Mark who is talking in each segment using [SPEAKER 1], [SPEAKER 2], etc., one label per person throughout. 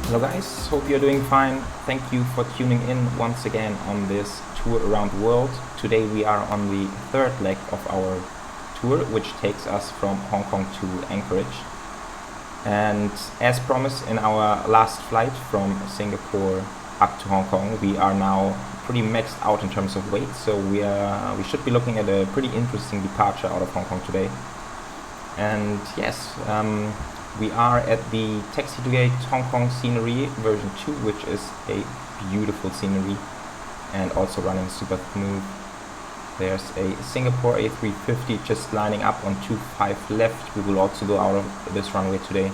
[SPEAKER 1] Hello guys, hope you're doing fine. Thank you for tuning in once again on this tour around the world. Today we are on the third leg of our tour, which takes us from Hong Kong to Anchorage. And as promised in our last flight from Singapore up to Hong Kong, we are now pretty maxed out in terms of weight, so we should be looking at a pretty interesting departure out of Hong Kong today. And yes, we are at the Taxi to Gate Hong Kong scenery version 2, which is a beautiful scenery and also running super smooth. There's a Singapore A350 just lining up on 25 left. We will also go out of this runway today.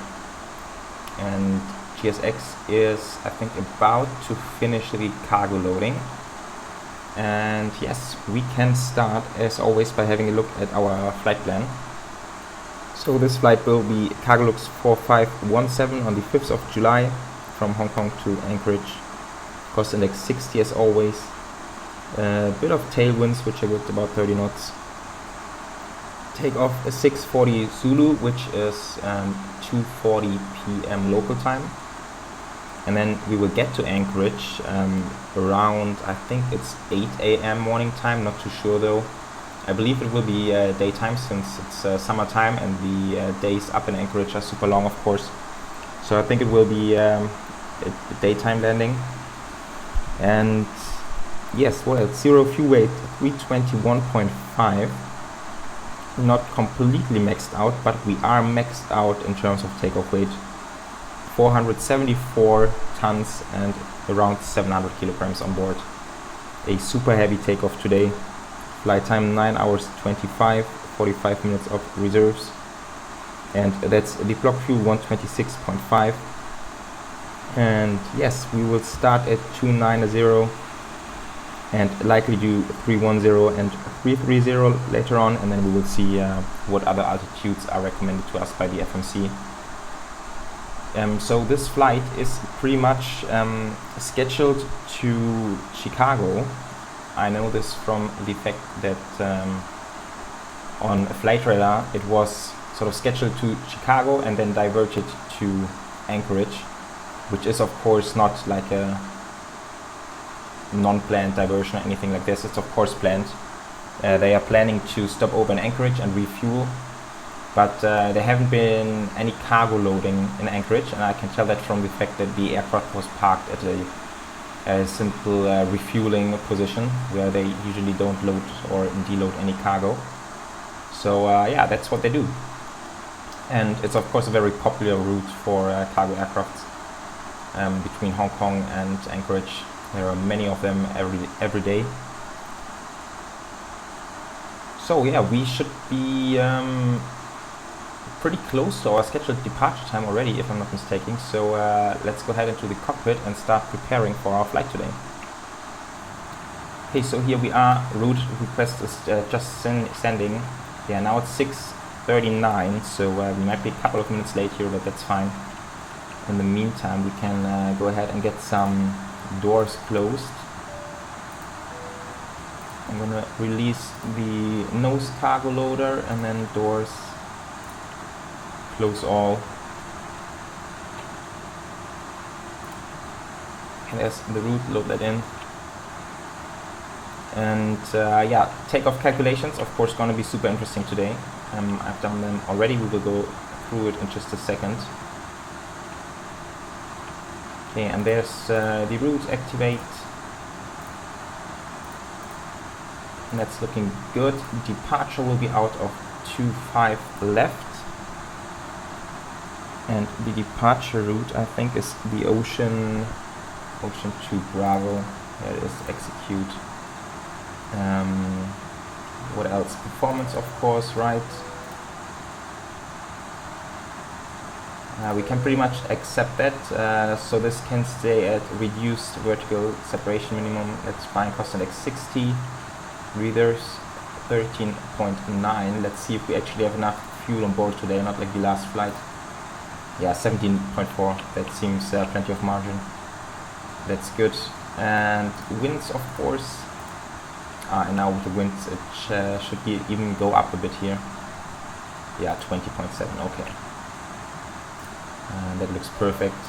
[SPEAKER 1] And GSX is, I think, about to finish the cargo loading. And yes, we can start as always by having a look at our flight plan. So this flight will be CargoLux 4517 on the 5th of July from Hong Kong to Anchorage. Cost index 60 as always. A bit of tailwinds, which are good, about 30 knots. Takeoff 6:40 Zulu, which is 2:40 p.m. local time. And then we will get to Anchorage around, I think it's 8 a.m. morning time, not too sure though. I believe it will be daytime since it's summertime and the days up in Anchorage are super long, of course. So I think it will be a daytime landing. And yes, well, zero fuel weight 321.5. Not completely maxed out, but we are maxed out in terms of takeoff weight. 474 tons and around 700 kilograms on board. A super heavy takeoff today. Flight time 9 hours 25, 45 minutes of reserves. And that's the block fuel 126.5. And yes, we will start at 290 and likely do 310 and 330 later on, and then we will see what other altitudes are recommended to us by the FMC. So this flight is pretty much scheduled to Chicago. I know this from the fact that on Flight Radar it was sort of scheduled to Chicago and then diverted to Anchorage, which is of course not like a non-planned diversion or anything like this. It's of course planned. They are planning to stop over in Anchorage and refuel, but there haven't been any cargo loading in Anchorage, and I can tell that from the fact that the aircraft was parked at a simple refueling position where they usually don't load or deload any cargo. So yeah, that's what they do. And it's of course a very popular route for cargo aircraft between Hong Kong and Anchorage. There are many of them every day. So yeah, we should be pretty close to our scheduled departure time already, if I'm not mistaken. So let's go ahead into the cockpit and start preparing for our flight today. Okay, so here we are. Route request is just sending. Yeah, now it's 6:39, so we might be a couple of minutes late here, but that's fine. In the meantime, we can go ahead and get some doors closed. I'm gonna release the nose cargo loader and then doors close all. And there's the route, load that in. And yeah, takeoff calculations, of course, gonna be super interesting today. I've done them already. We will go through it in just a second. Okay, and there's the route activate. And that's looking good. Departure will be out of 25 left. And the departure route, I think, is the Ocean 2 Bravo. There it is, execute. What else? Performance, of course, right? We can pretty much accept that, so this can stay at reduced vertical separation minimum. That's fine. Cost index 60, breathers 13.9. Let's see if we actually have enough fuel on board today, not like the last flight. Yeah, 17.4. That seems plenty of margin. That's good. And winds, of course. And now with the winds, it should even go up a bit here. Yeah, 20.7. Okay. That looks perfect.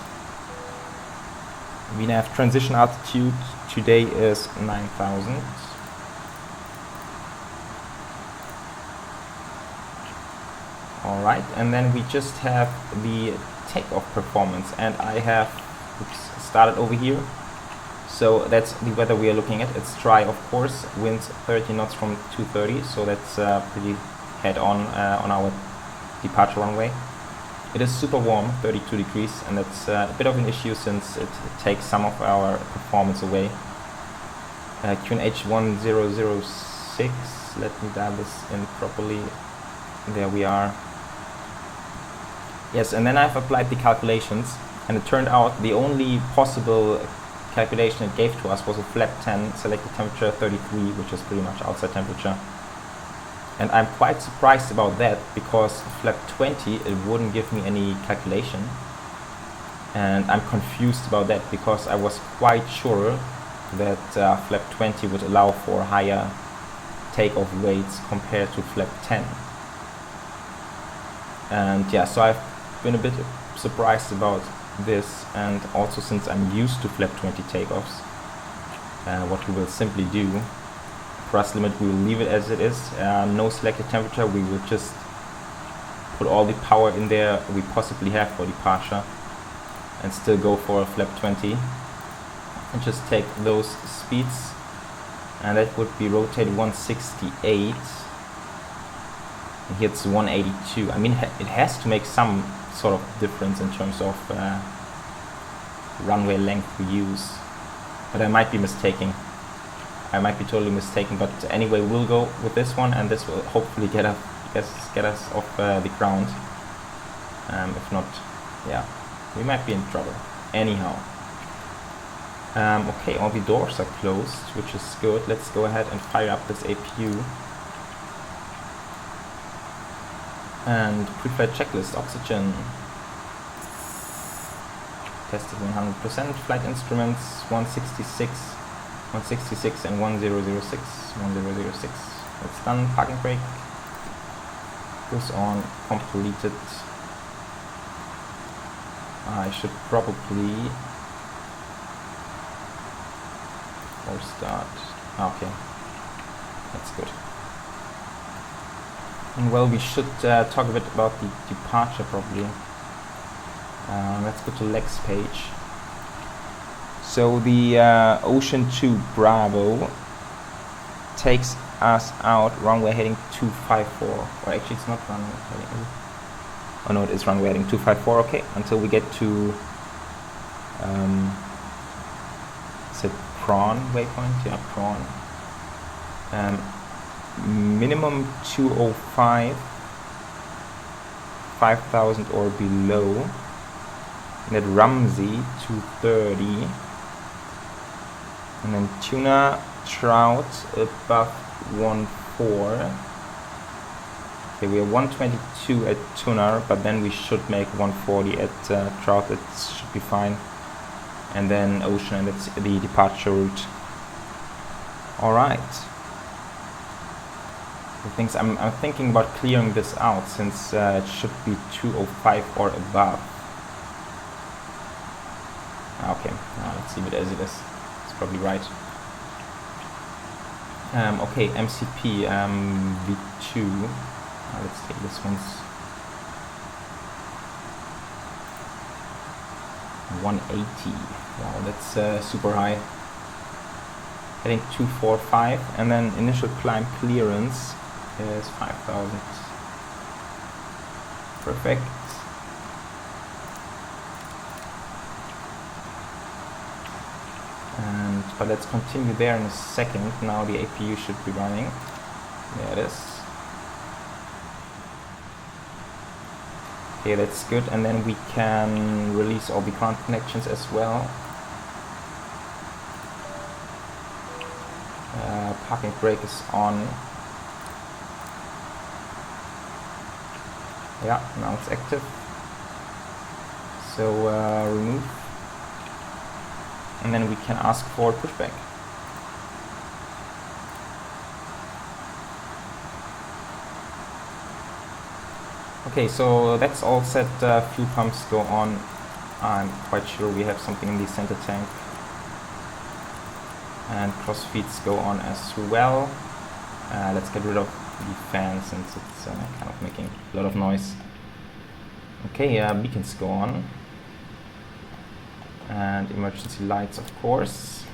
[SPEAKER 1] VNAV transition altitude today is 9,000. Alright, and then we just have the takeoff performance, and I have started over here. So that's the weather we are looking at. It's dry, of course, winds 30 knots from 230, so that's pretty head-on on our departure runway. It is super warm, 32 degrees, and that's a bit of an issue since it takes some of our performance away. QNH 1006, let me dial this in properly. There we are. Yes, and then I've applied the calculations, and it turned out the only possible calculation it gave to us was a flap 10, selected temperature 33, which is pretty much outside temperature. And I'm quite surprised about that, because flap 20, it wouldn't give me any calculation. And I'm confused about that, because I was quite sure that flap 20 would allow for higher takeoff weights compared to flap 10. And yeah, so I've been a bit surprised about this, and also since I'm used to flap 20 takeoffs, what we will simply do, thrust limit, we will leave it as it is, no selected temperature, we will just put all the power in there we possibly have for departure and still go for a flap 20 and just take those speeds, and that would be rotated 168. And here it's 182. I mean, it has to make some sort of difference in terms of runway length we use, but I might be mistaken. I might be totally mistaken, but anyway, we'll go with this one, and this will hopefully get us off the ground. If not, yeah, we might be in trouble. Anyhow, okay, all the doors are closed, which is good. Let's go ahead and fire up this APU. And pre-flight checklist, oxygen. Tested 100%, flight instruments 166 and 1006. 1006. That's done. Parking brake goes on, completed. I should probably start. Okay, that's good. And well, we should talk a bit about the departure probably. Let's go to LEX page. So the Ocean 2 Bravo takes us out runway heading 254. Or actually it's not runway heading. Oh no, it is runway heading 254, okay. Until we get to is it Prawn waypoint? Yeah, Prawn. Minimum 205, 5,000 or below. And at Rumsey 230, and then tuna, trout above 1.4. Okay, we are 122 at tuna, but then we should make 140 at trout. That should be fine. And then ocean, and that's the departure route. All right. I'm thinking about clearing this out, since it should be 205 or above. Okay, now let's leave it as it is. It's probably right. Okay, MCP V2. Let's take this one's 180. Wow, that's super high. Heading 245, and then initial climb clearance is 5,000. Perfect. But let's continue there in a second. Now the APU should be running. There it is. Okay, that's good. And then we can release all the ground connections as well. Parking brake is on. Yeah, now it's active. So remove. And then we can ask for pushback. Okay, so that's all set. Fuel pumps go on I'm quite sure we have something in the center tank. And cross feeds go on as well. Let's get rid of the fan since it's kind of making a lot of noise. Okay, beacons go on. And emergency lights, of course.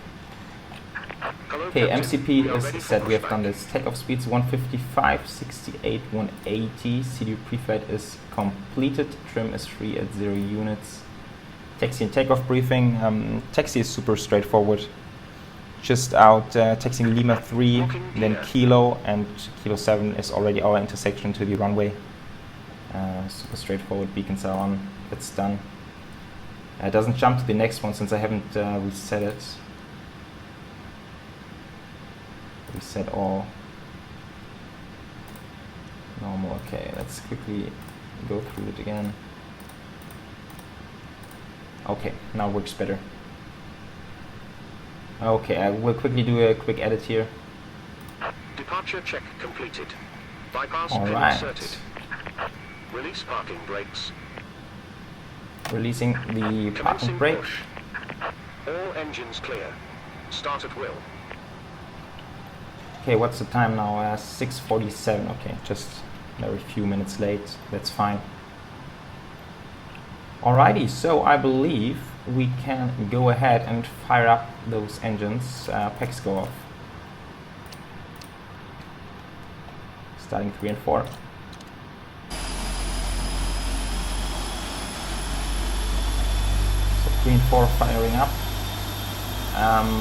[SPEAKER 1] Okay, MCP is set. We have done this. Takeoff speeds 155, 68, 180. CDU preflight is completed. Trim is free at 0 units. Taxi and takeoff briefing. Taxi is super straightforward. Just out taxiing Lima 3, then Kilo, and Kilo 7 is already our intersection to the runway. Super straightforward. Beacons are on. It's done. It doesn't jump to the next one since I haven't reset it. Reset all. Normal. Okay, let's quickly go through it again. Okay, now works better. Okay, I will quickly do a quick edit here.
[SPEAKER 2] Departure check completed. Bypass
[SPEAKER 1] all
[SPEAKER 2] pin
[SPEAKER 1] right.
[SPEAKER 2] inserted. Release parking brakes.
[SPEAKER 1] Releasing the parking brake.
[SPEAKER 2] Push. All engines clear. Start at will.
[SPEAKER 1] Okay, what's the time now? 6:47. Okay, just very few minutes late. That's fine. Alrighty, so I believe we can go ahead and fire up those engines. Packs go off. Starting 3 and 4. So 3 and 4 firing up.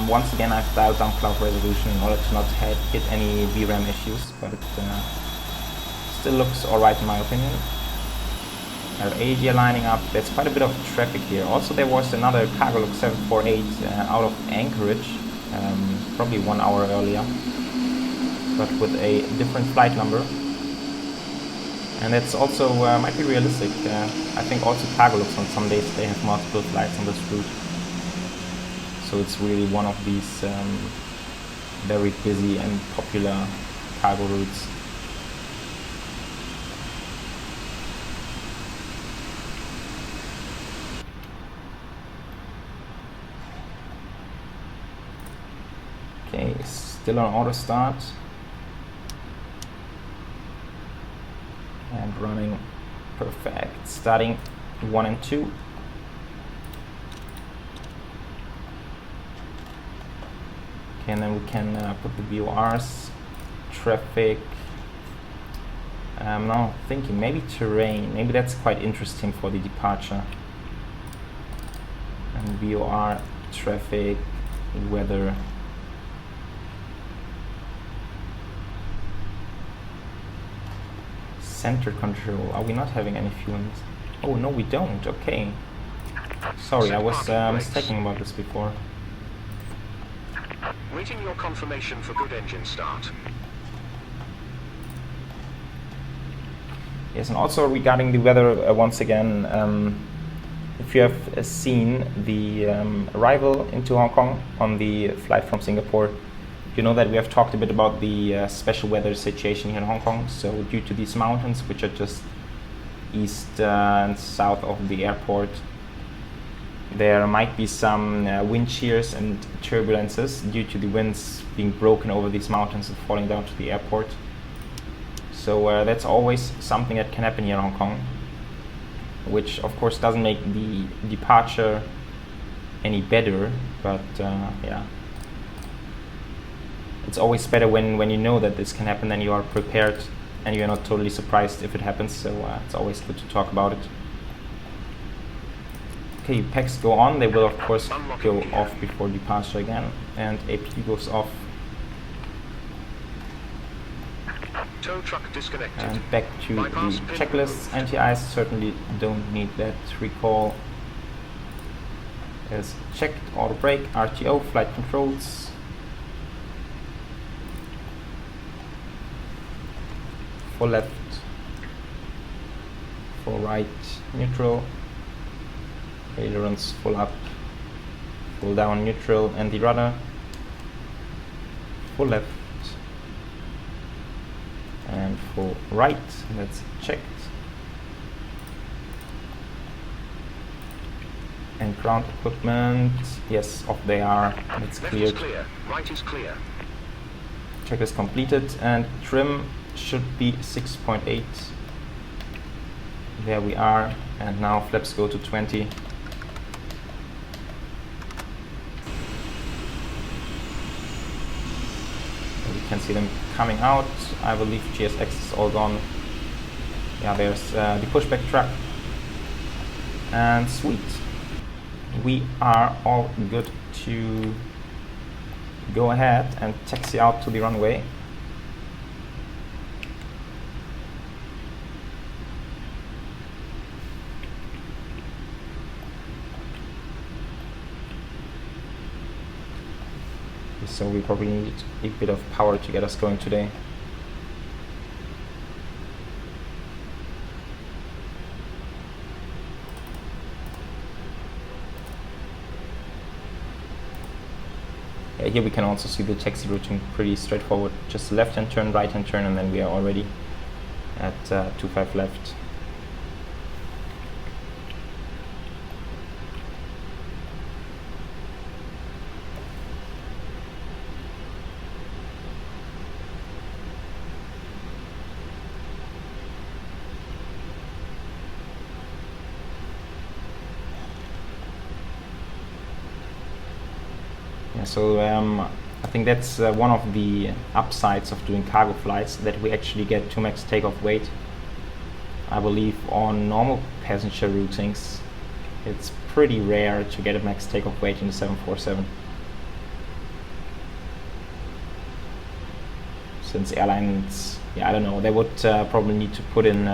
[SPEAKER 1] Once again, I've dialed down cloud resolution in order to not hit any VRAM issues, but it still looks alright in my opinion. AG lining up. There's quite a bit of traffic here. Also, there was another CargoLux 748 out of Anchorage, probably 1 hour earlier, but with a different flight number. And it's also might be realistic. I think also CargoLux on some days they have multiple flights on this route. So it's really one of these very busy and popular cargo routes. Okay, still on auto start. And running perfect. Starting 1 and 2. Okay, and then we can put the VORs, traffic. I'm now thinking maybe terrain. Maybe that's quite interesting for the departure. And VOR, traffic, weather. Center control. Are we not having any fumes? Oh no, we don't. Okay. Sorry, I was mistaken about this before.
[SPEAKER 2] Waiting your confirmation for good engine start.
[SPEAKER 1] Yes, and also regarding the weather, once again, if you have seen the arrival into Hong Kong on the flight from Singapore, you know that we have talked a bit about the special weather situation here in Hong Kong. So due to these mountains, which are just east and south of the airport, there might be some wind shears and turbulences due to the winds being broken over these mountains and falling down to the airport. So that's always something that can happen here in Hong Kong, which of course doesn't make the departure any better, but yeah. It's always better when you know that this can happen, then you are prepared and you're not totally surprised if it happens, so it's always good to talk about it. Okay, packs go on. They will of course go off before departure again, and AP goes off.
[SPEAKER 2] Tow truck disconnected.
[SPEAKER 1] And back to the checklist. Anti-ice, certainly don't need that. Recall is checked. Auto brake, RTO, flight controls. Full left, full right, neutral. Ailerons full up, full down, neutral, and the rudder full left and full right. That's checked. And ground equipment, yes, off they are. It's
[SPEAKER 2] Left
[SPEAKER 1] cleared.
[SPEAKER 2] is clear. Right is clear.
[SPEAKER 1] Check is completed, and trim should be 6.8. There we are, and now flaps go to 20. You can see them coming out. I believe GSX is all gone. Yeah, there's the pushback truck. And sweet. We are all good to go ahead and taxi out to the runway. So we probably need a bit of power to get us going today. Yeah, here we can also see the taxi routing pretty straightforward. Just left hand turn, right hand turn, and then we are already at 25 left. So I think that's one of the upsides of doing cargo flights, that we actually get to max takeoff weight. I believe on normal passenger routings it's pretty rare to get a max takeoff weight in the 747. Since airlines, yeah, I don't know, they would probably need to put in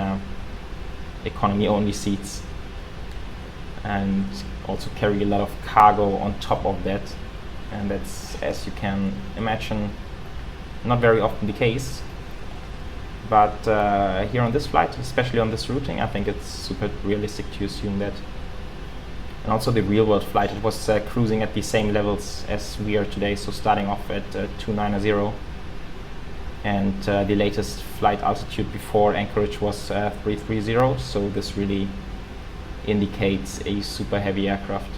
[SPEAKER 1] economy only seats and also carry a lot of cargo on top of that. And that's, as you can imagine, not very often the case. But here on this flight, especially on this routing, I think it's super realistic to assume that. And also the real world flight, it was cruising at the same levels as we are today, so starting off at 290. And the latest flight altitude before Anchorage was 330, so this really indicates a super heavy aircraft.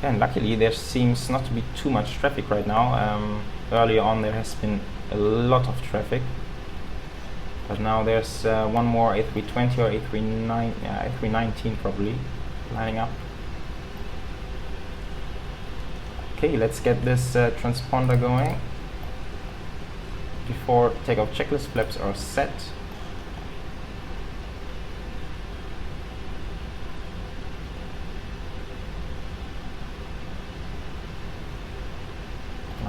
[SPEAKER 1] And luckily there seems not to be too much traffic right now. Earlier on there has been a lot of traffic, but now there's one more A320 or A319 probably lining up. Okay, let's get this transponder going. Before takeoff checklist flaps are set.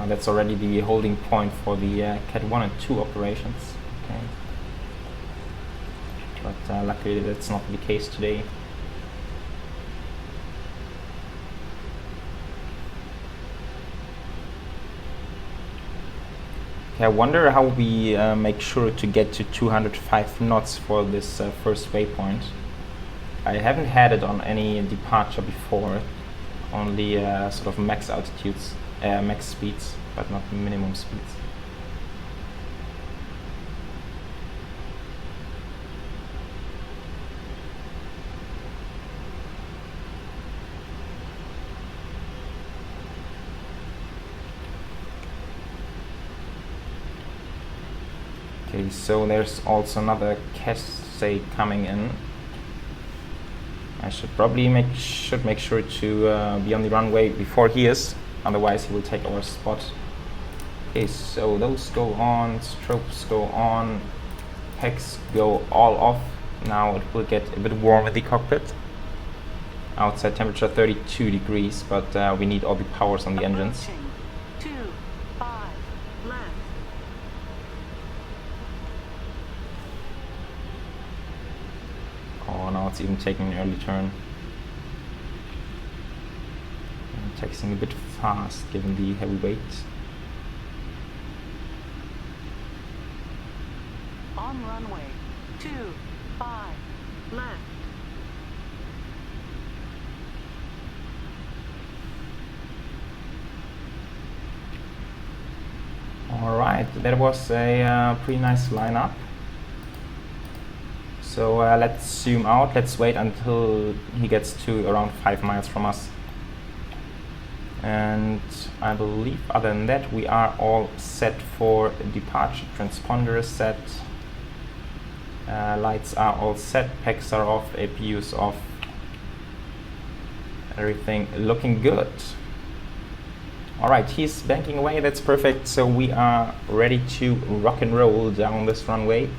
[SPEAKER 1] That's already the holding point for the Cat 1 and 2 operations. Okay. But luckily that's not the case today. Okay, I wonder how we make sure to get to 205 knots for this first waypoint. I haven't had it on any departure before, only sort of max altitudes. Max speeds, but not minimum speeds. Okay, so there's also another Casey coming in. I should probably make sure to be on the runway before he is. Otherwise he will take our spot. Okay, so those go on, strobes go on, packs go all off. Now it will get a bit warm in the cockpit. Outside temperature 32 degrees, but we need all the powers on the engines.
[SPEAKER 3] 25 left.
[SPEAKER 1] Oh, now it's even taking an early turn. Taxiing a bit fast given the heavy weight.
[SPEAKER 3] On runway 25 left.
[SPEAKER 1] that was a pretty nice lineup. So let's zoom out. Let's wait until he gets to around 5 miles from us. And I believe other than that we are all set for departure. Transponder is set, lights are all set, packs are off, APU is off, everything looking good. Alright, he's banking away, that's perfect. So we are ready to rock and roll down this runway.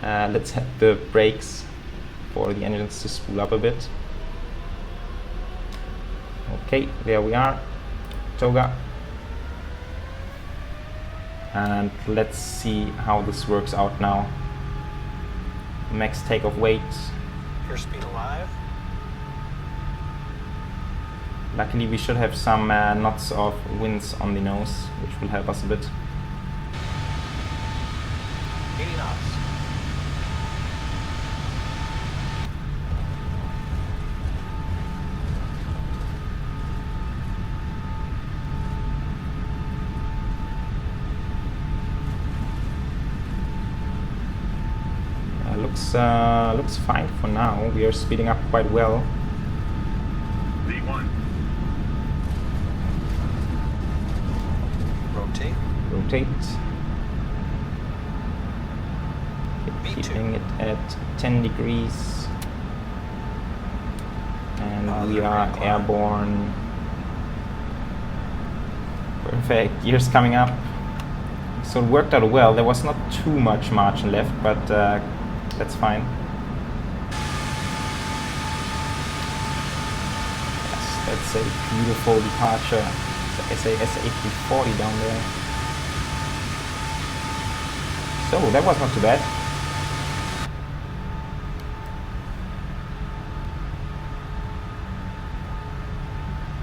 [SPEAKER 1] Let's hit the brakes for the engines to spool up a bit. Okay, there we are, toga. And let's see how this works out now. Max takeoff weight.
[SPEAKER 4] Airspeed alive.
[SPEAKER 1] Luckily we should have some knots of winds on the nose, which will help us a bit.
[SPEAKER 4] 80 knots.
[SPEAKER 1] Looks fine for now. We are speeding up quite well.
[SPEAKER 2] V1.
[SPEAKER 4] Rotate.
[SPEAKER 1] Rotate.
[SPEAKER 4] V2.
[SPEAKER 1] Keeping it at 10 degrees. And we are airborne. Perfect. Gears coming up. So it worked out well. There was not too much margin left, but that's fine. Yes, that's a beautiful departure. It's a SA-340 down there. So that was not too bad.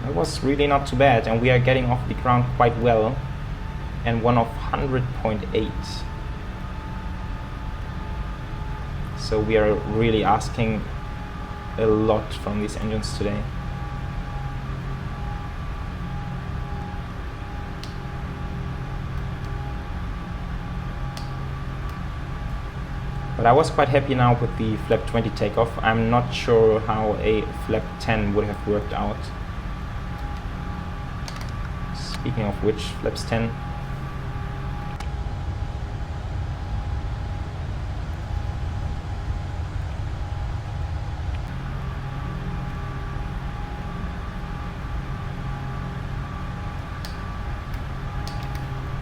[SPEAKER 1] That was really not too bad, and we are getting off the ground quite well. And one of 100.8. So we are really asking a lot from these engines today. But I was quite happy now with the flap 20 takeoff. I'm not sure how a flap 10 would have worked out. Speaking of which, flaps 10.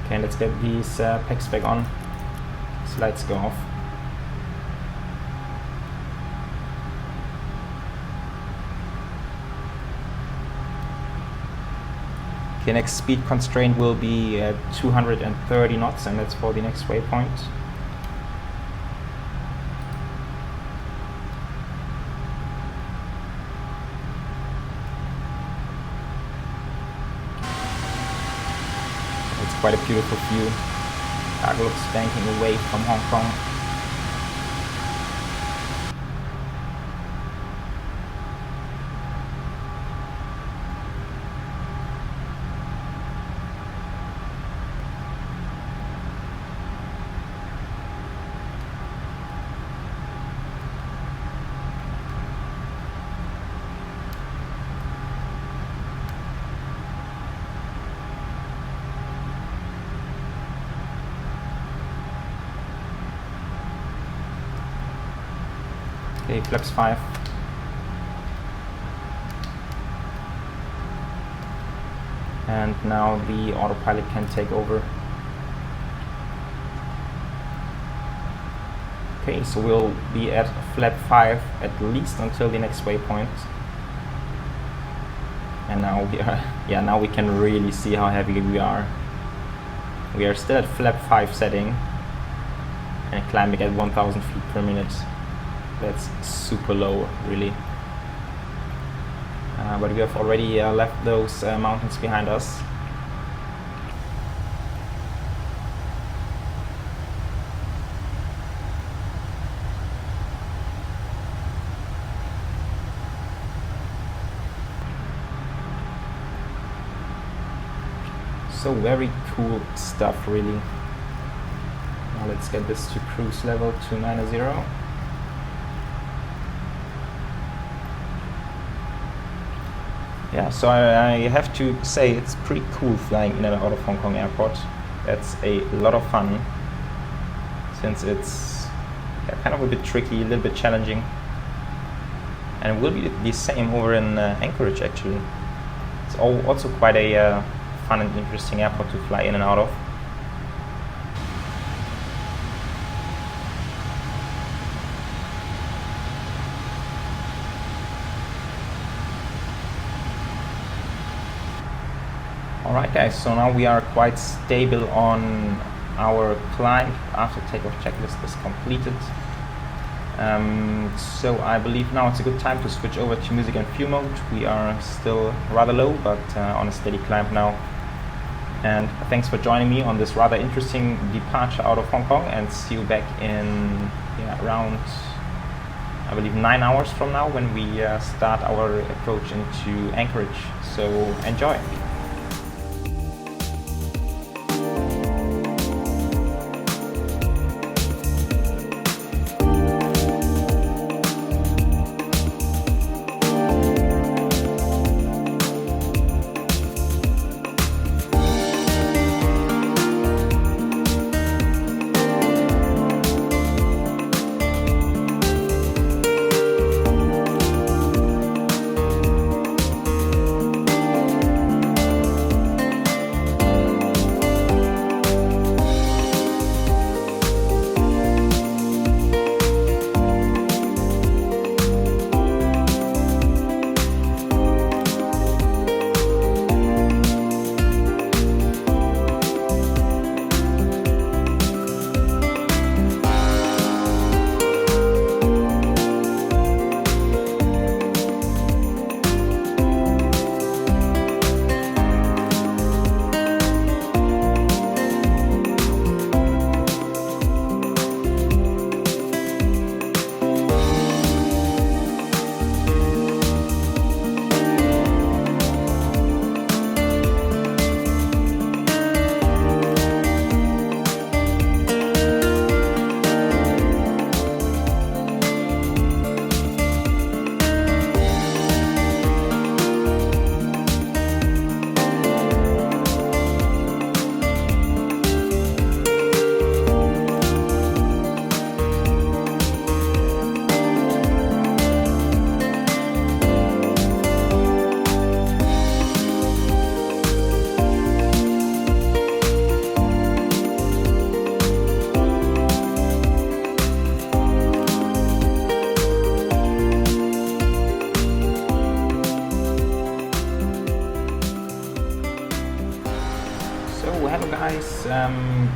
[SPEAKER 1] Okay, let's get these packs back on. These lights go off. Okay, next speed constraint will be 230 knots, and that's for the next waypoint. Quite a beautiful view. CargoLux banking away from Hong Kong. Okay, flaps 5. And now the autopilot can take over. Okay, so we'll be at flap 5 at least until the next waypoint. And now we are, yeah, now we can really see how heavy we are. We are still at flap 5 setting and climbing at 1000 feet per minute. That's super low, really. But we have already left those mountains behind us. So very cool stuff, really. Now let's get this to cruise level 290. Yeah, so I have to say it's pretty cool flying in and out of Hong Kong airport. That's a lot of fun, since it's kind of a bit tricky, a little bit challenging. And it will be the same over in Anchorage, actually. It's also quite a fun and interesting airport to fly in and out of. Alright guys, so now we are quite stable on our climb after takeoff checklist is completed. So I believe now it's a good time to switch over to music and fuel mode. We are still rather low, but on a steady climb now. And thanks for joining me on this rather interesting departure out of Hong Kong, and see you back in around, I believe, 9 hours from now, when we start our approach into Anchorage. So enjoy!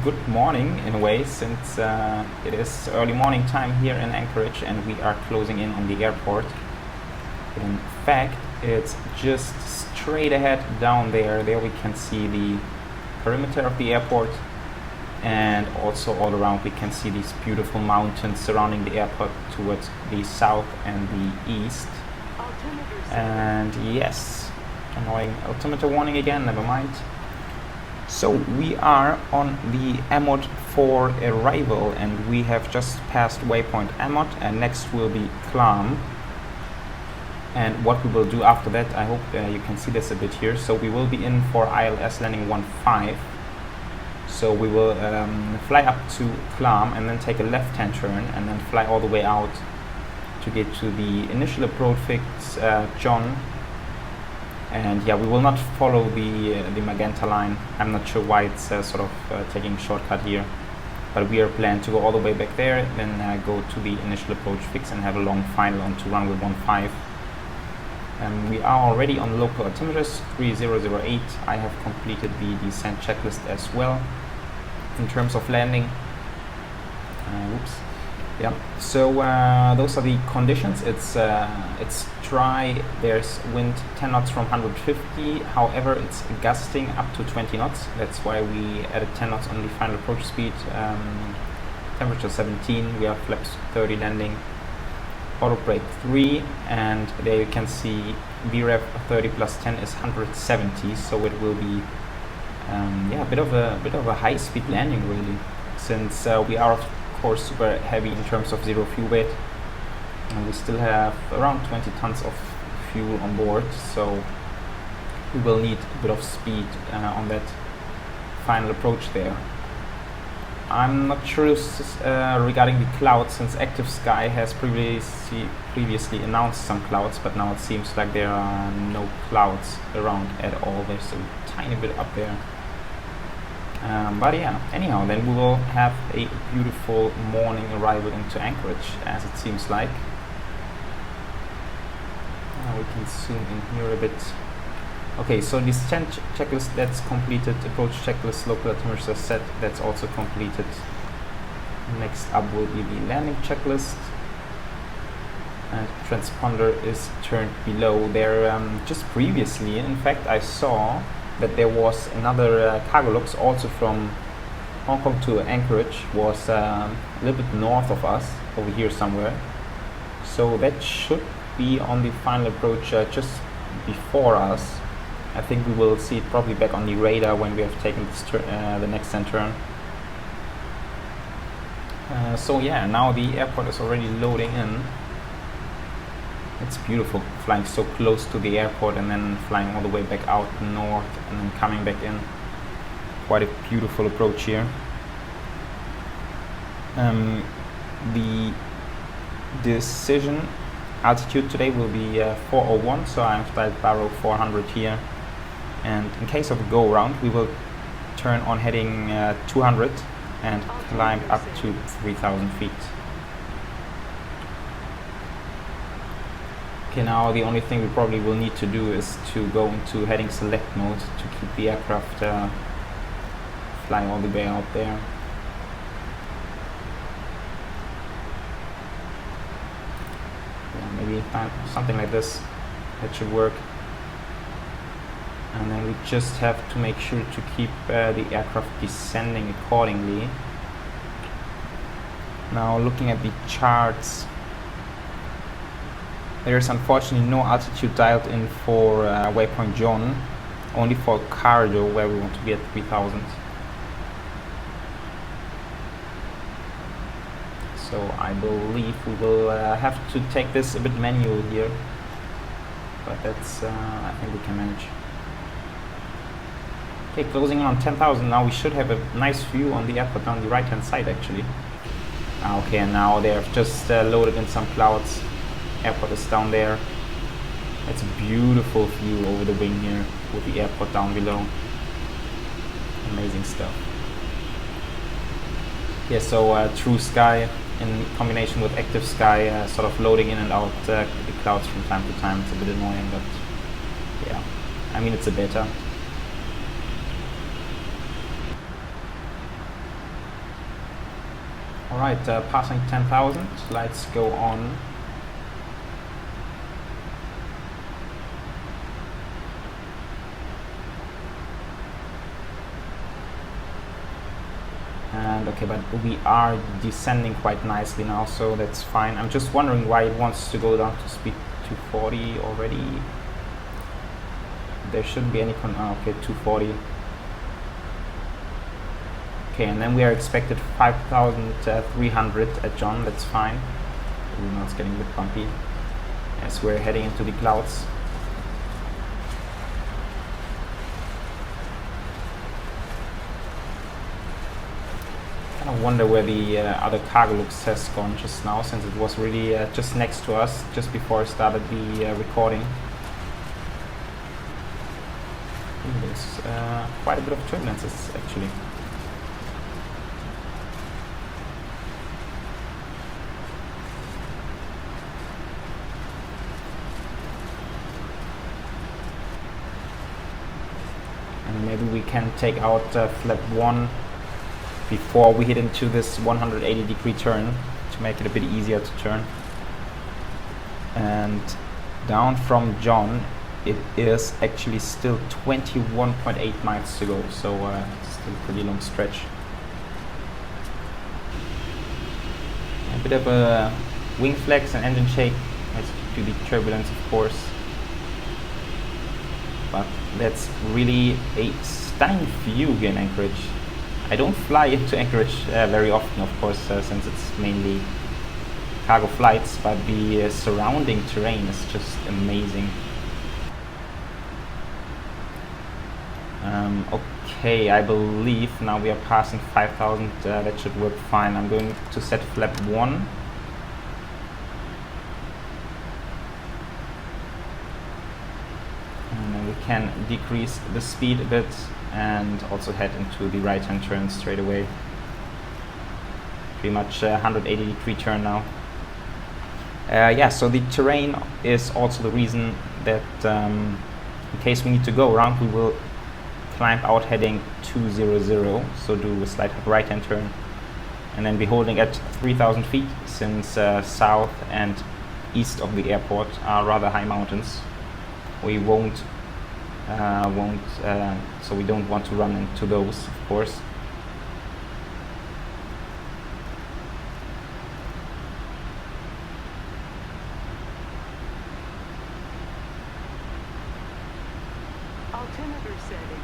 [SPEAKER 1] Good morning in a way, since it is early morning time here in Anchorage and we are closing in on the airport. In fact, it's just straight ahead down there. There we can see the perimeter of the airport, and also all around we can see these beautiful mountains surrounding the airport towards the south and the east. And yes, annoying altimeter warning again, never mind. So we are on the Amod 4 arrival, and we have just passed waypoint Amod, and next will be Clam. And what we will do after that, I hope you can see this a bit here. So we will be in for ILS landing 15. So we will fly up to Clam and then take a left-hand turn and then fly all the way out to get to the initial approach fix John. And yeah, we will not follow the magenta line. I'm not sure why it's taking a shortcut here, but we are planned to go all the way back there, then go to the initial approach fix and have a long final onto runway 15. And we are already on local altimeters 3008. I have completed the descent checklist as well. In terms of landing, yeah, so those are the conditions. It's dry, there's wind 10 knots from 150, however it's gusting up to 20 knots. That's why we added 10 knots on the final approach speed. Temperature 17, we have flaps 30 landing, auto brake 3, and there you can see VREV 30 plus 10 is 170, so it will be Yeah, a bit of a high-speed landing really, since we are of course super heavy in terms of zero fuel weight, and we still have around 20 tons of fuel on board, so we will need a bit of speed on that final approach there. I'm not sure regarding the clouds, since Active Sky has previously announced some clouds, but now it seems like there are no clouds around at all. There's a tiny bit up there. But yeah, anyhow, then we will have a beautiful morning arrival into Anchorage, as it seems like. We can zoom in here a bit. Okay, so this checklist, that's completed. Approach checklist, local altimeter set, that's also completed. Next up will be the landing checklist. And transponder is turned below there. Just previously, in fact, I saw that there was another CargoLux also from Hong Kong to Anchorage, was a little bit north of us, over here somewhere. So that should be on the final approach just before us. I think we will see it probably back on the radar when we have taken this the next turn. So yeah, now the airport is already loading in. It's beautiful, flying so close to the airport and then flying all the way back out north and then coming back in. Quite a beautiful approach here. The decision altitude today will be 401, so I'm flight Barrow 400 here. And in case of a go around, we will turn on heading 200 and climb up to 3,000 feet. Okay, now the only thing we probably will need to do is to go into heading select mode to keep the aircraft flying all the way out there. Yeah, maybe something like this, that should work. And then we just have to make sure to keep the aircraft descending accordingly. Now looking at the charts, there's unfortunately no altitude dialed in for waypoint John, only for cargo where we want to be at 3,000. So I believe we will have to take this a bit manual here, but that's I think we can manage. Okay, closing in on 10,000 now. We should have a nice view on the airport on the right hand side actually. Okay, and now they have just loaded in some clouds. Airport is down there. It's a beautiful view over the wing here with the airport down below. Amazing stuff. Yeah, so True Sky in combination with Active Sky sort of loading in and out the clouds from time to time. It's a bit annoying, but yeah, I mean it's a beta. Alright, passing 10,000, let's go on. And okay, but we are descending quite nicely now, so that's fine. I'm just wondering why it wants to go down to speed 240 already. There shouldn't be any okay, 240. Okay, and then we are expected 5,300 at John, that's fine. Now it's getting a bit bumpy as we're heading into the clouds. I wonder where the other CargoLux has gone just now, since it was really just next to us, just before I started the recording. There's quite a bit of turbulences actually. And maybe we can take out flap 1 before we hit into this 180-degree turn to make it a bit easier to turn. And down from John, it is actually still 21.8 miles to go, so still a pretty long stretch. A bit of a wing flex and engine shake as to the turbulence, of course. But that's really a stunning view here in Anchorage. I don't fly into Anchorage very often, of course, since it's mainly cargo flights, but the surrounding terrain is just amazing. Okay, I believe now we are passing 5,000. That should work fine. I'm going to set flap 1. Can decrease the speed a bit and also head into the right hand turn straight away. Pretty much 180 degree turn now. Yeah, so the terrain is also the reason that in case we need to go around, we will climb out heading 200, so do a slight right hand turn and then be holding at 3,000 feet, since south and east of the airport are rather high mountains. We so we don't want to run into those, of course.
[SPEAKER 3] Altimeter setting.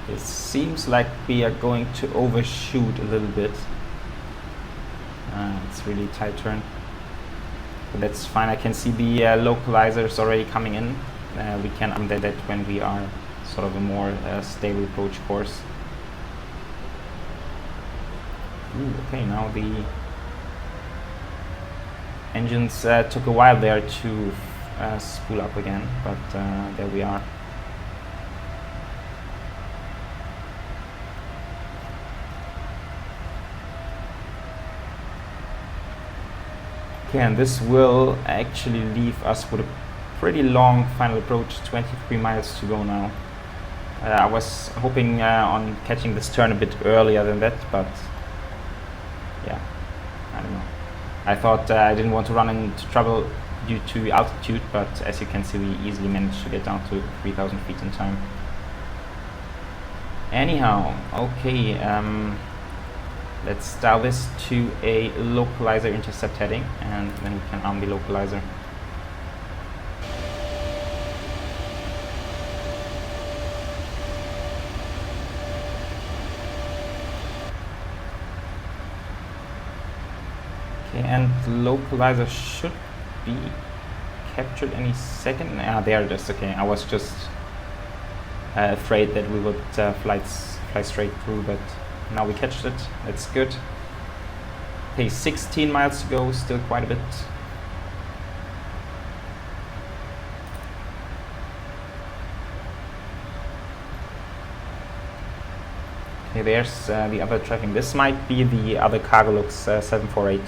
[SPEAKER 1] It seems like we are going to overshoot a little bit. It's really tight turn, but that's fine. I can see the localizers already coming in. We can update that when we are sort of a more stable approach course. Ooh, okay, now the engines took a while there to spool up again, but there we are. Okay, and this will actually leave us with a pretty long final approach, 23 miles to go now. I was hoping on catching this turn a bit earlier than that, but yeah, I don't know. I thought I didn't want to run into trouble due to altitude, but as you can see, we easily managed to get down to 3,000 feet in time. Anyhow, okay, let's dial this to a localizer intercept heading, and then we can arm the localizer. Okay, and the localizer should be captured any second. Ah, there it is. Okay, I was just afraid that we would fly straight through, but now we catched it. That's good. Okay, 16 miles to go, still quite a bit. Okay, there's the other tracking. This might be the other CargoLux 748.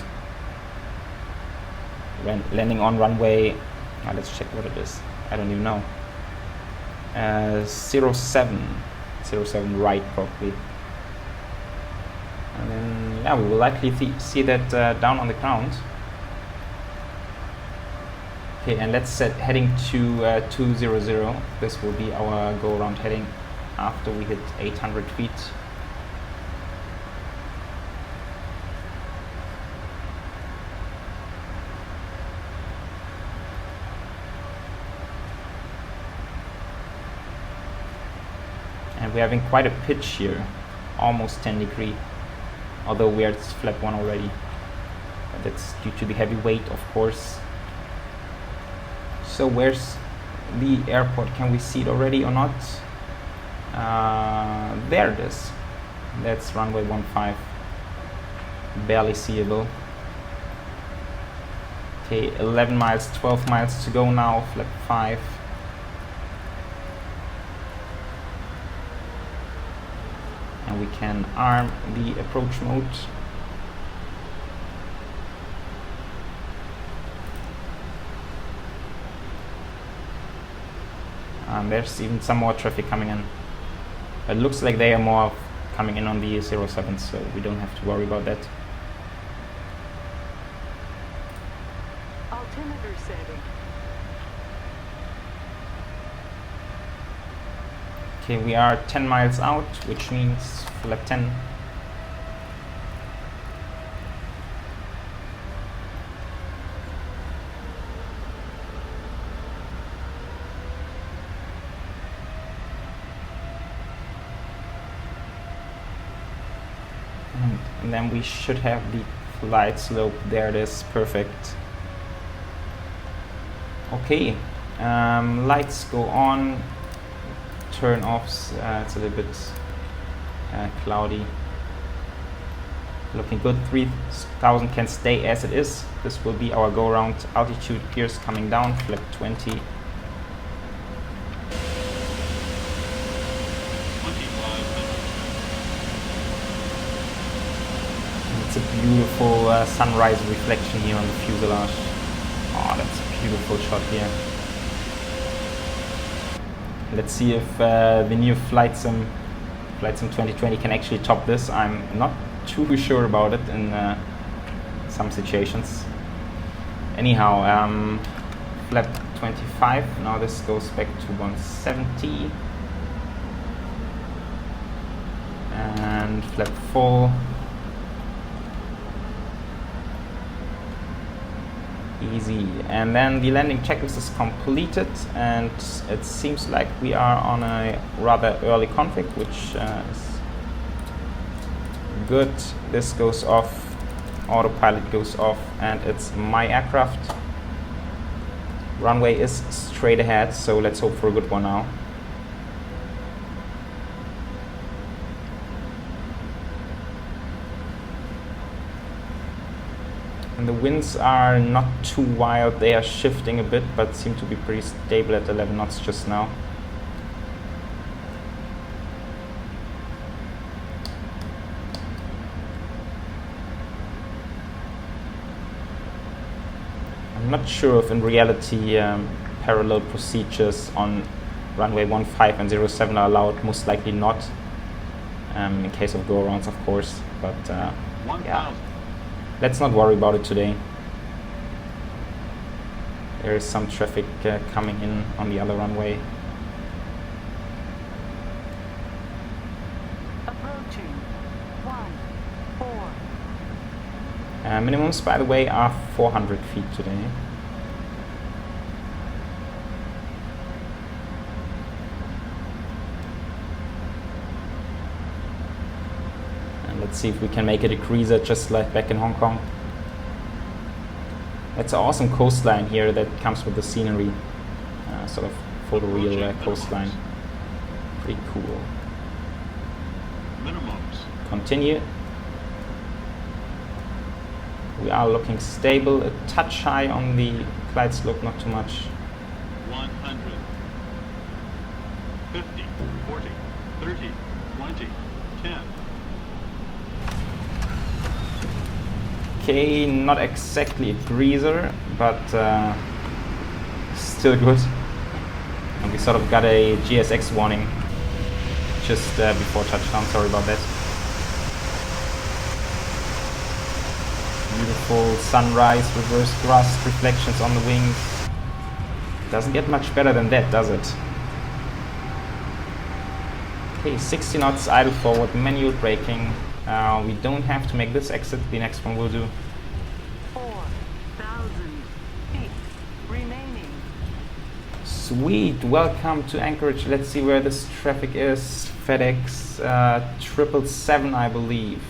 [SPEAKER 1] Landing on runway, let's check what it is. I don't even know. 07 right, probably. And then, yeah, we will likely see that down on the ground. Okay, and let's set heading to 200. This will be our go-around heading after we hit 800 feet. And we're having quite a pitch here, almost 10 degree, although we are at flap 1 already. But that's due to the heavy weight, of course. So where's the airport? Can we see it already or not? There it is. That's runway 15. Barely seeable. Okay, 11 miles, 12 miles to go now, flap 5. And we can arm the approach mode. And there's even some more traffic coming in. It looks like they are more coming in on the 07, so we don't have to worry about that.
[SPEAKER 3] Altimeter setting.
[SPEAKER 1] Okay, we are 10 miles out, which means flap 10. and then we should have the flight slope. There it is, perfect. Okay, lights go on, turn offs, it's a little bit cloudy. Looking good, 3000 can stay as it is. This will be our go around. Altitude gears coming down, flap 20. It's a beautiful sunrise reflection here on the fuselage. Oh, that's a beautiful shot here. Let's see if the new Flight Sim 2020 can actually top this. I'm not too sure about it in some situations. Anyhow, flap 25. Now this goes back to 170. And flap full. Easy. And then the landing checklist is completed, and it seems like we are on a rather early config, which is good. This goes off, autopilot goes off, and it's my aircraft. Runway is straight ahead, so let's hope for a good one now. And the winds are not too wild, they are shifting a bit, but seem to be pretty stable at 11 knots just now. I'm not sure if in reality parallel procedures on runway 15 and 07 are allowed, most likely not, in case of go-arounds of course, but yeah. Let's not worry about it today. There is some traffic coming in on the other runway.
[SPEAKER 3] Approaching 14.
[SPEAKER 1] Minimums, by the way, are 400 feet today. Let's see if we can make it a cruiser just like back in Hong Kong. It's an awesome coastline here that comes with the scenery. Sort of photoreal coastline. Pretty cool.
[SPEAKER 5] Minimums.
[SPEAKER 1] Continue. We are looking stable, a touch high on the glide slope, not too much.
[SPEAKER 5] 100. 50, 40, 30, 20, 10.
[SPEAKER 1] Okay, not exactly a greaser, but still good. And we sort of got a GSX warning just before touchdown, sorry about that. Beautiful sunrise, reverse thrust, reflections on the wings. Doesn't get much better than that, does it? Okay, 60 knots, idle forward, manual braking. We don't have to make this exit, the next one will do.
[SPEAKER 3] 4,000 feet remaining.
[SPEAKER 1] Sweet, welcome to Anchorage. Let's see where this traffic is. FedEx 777, I believe.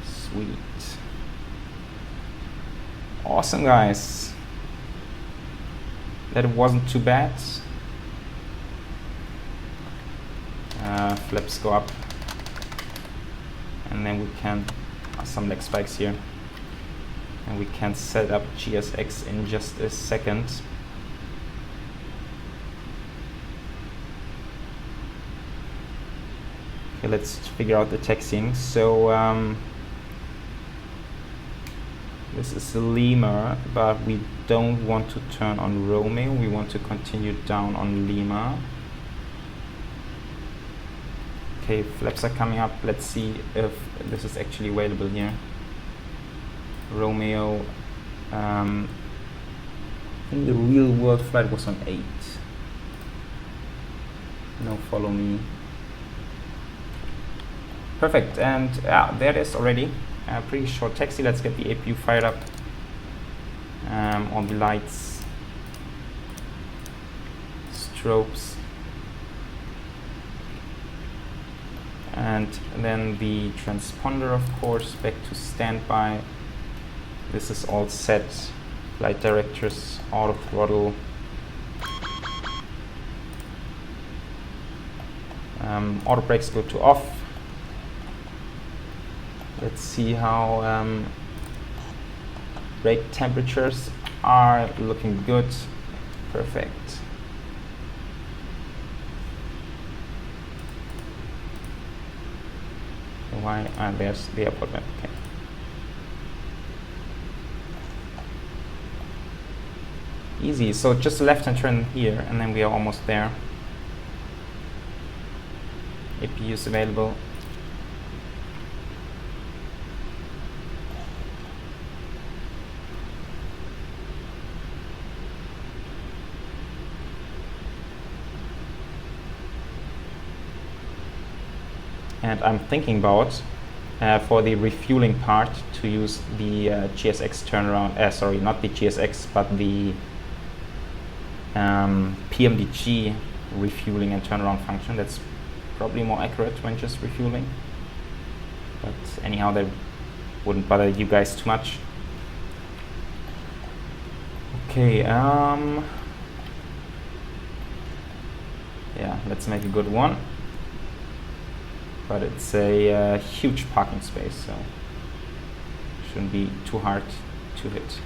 [SPEAKER 1] Sweet. Awesome, guys. That wasn't too bad. Flaps go up. And then we can some leg spikes here, and we can set up GSX in just a second. Okay, let's figure out the taxiing. So this is Lima, but we don't want to turn on Romeo, we want to continue down on Lima. Okay, flaps are coming up. Let's see if this is actually available here. Romeo, in the real world flight was on 8. No, follow me. Perfect, and there it is already. Pretty short taxi. Let's get the APU fired up. On the lights, strobes. And then the transponder, of course, back to standby. This is all set. Flight directors, auto throttle. Auto brakes go to off. Let's see how brake temperatures are looking good. Perfect. Why? There's the airport map. Okay. Easy. So just a left-hand turn here, and then we are almost there. APUs available. And I'm thinking about for the refueling part to use the GSX turnaround, sorry, not the GSX, but the PMDG refueling and turnaround function. That's probably more accurate when just refueling. But anyhow, that wouldn't bother you guys too much. Okay, yeah, let's make a good one. But it's a huge parking space, so shouldn't be too hard to hit.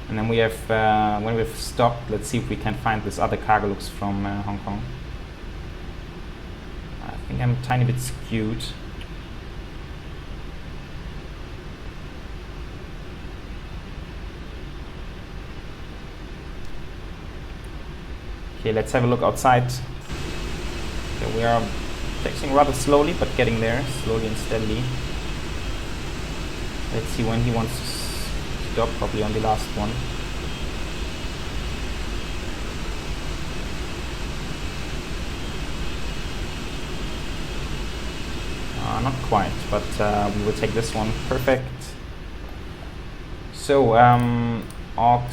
[SPEAKER 1] And then we have, when we've stopped, let's see if we can find this other CargoLux from Hong Kong. I think I'm a tiny bit skewed. Okay, let's have a look outside. Okay, we are taxiing rather slowly, but getting there, slowly and steadily. Let's see when he wants to stop, probably on the last one. Not quite, but we will take this one. Perfect. So, aux,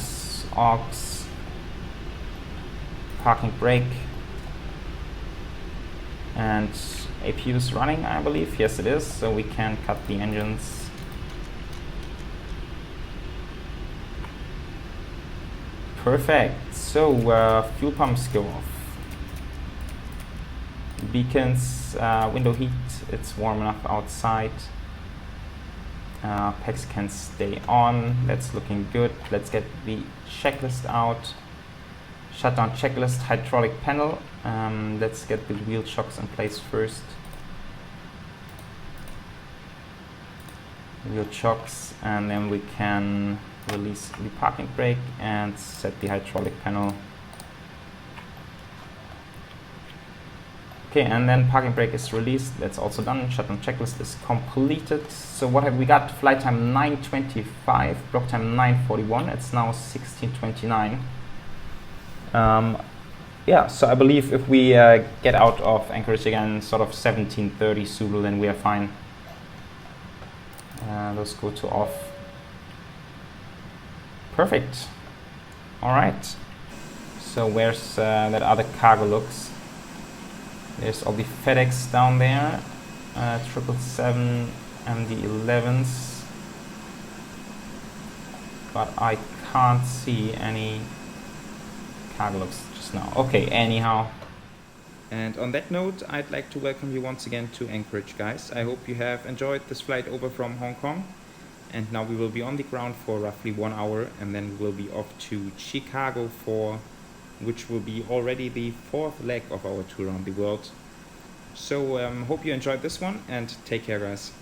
[SPEAKER 1] parking brake, and APU is running, I believe. Yes, it is. So we can cut the engines. Perfect. So fuel pumps go off. Beacons, window heat. It's warm enough outside. Packs can stay on. That's looking good. Let's get the checklist out. Shutdown checklist, hydraulic panel. Let's get the wheel chocks in place first. Wheel chocks, and then we can release the parking brake and set the hydraulic panel. Okay, and then parking brake is released. That's also done. Shutdown checklist is completed. So what have we got? Flight time 9:25, block time 9:41. It's now 16:29. Yeah, so I believe if we get out of Anchorage again, sort of 17:30 Zulu, then we are fine. Those go to off. Perfect. All right. So where's that other CargoLux? There's all the FedEx down there, 777 and the 11s, but I can't see any CargoLux just now. Okay, anyhow. And on that note, I'd like to welcome you once again to Anchorage, guys. I hope you have enjoyed this flight over from Hong Kong. And now we will be on the ground for roughly 1 hour, and then we'll be off to Chicago which will be already the 4th leg of our tour around the world. So hope you enjoyed this one, and take care, guys.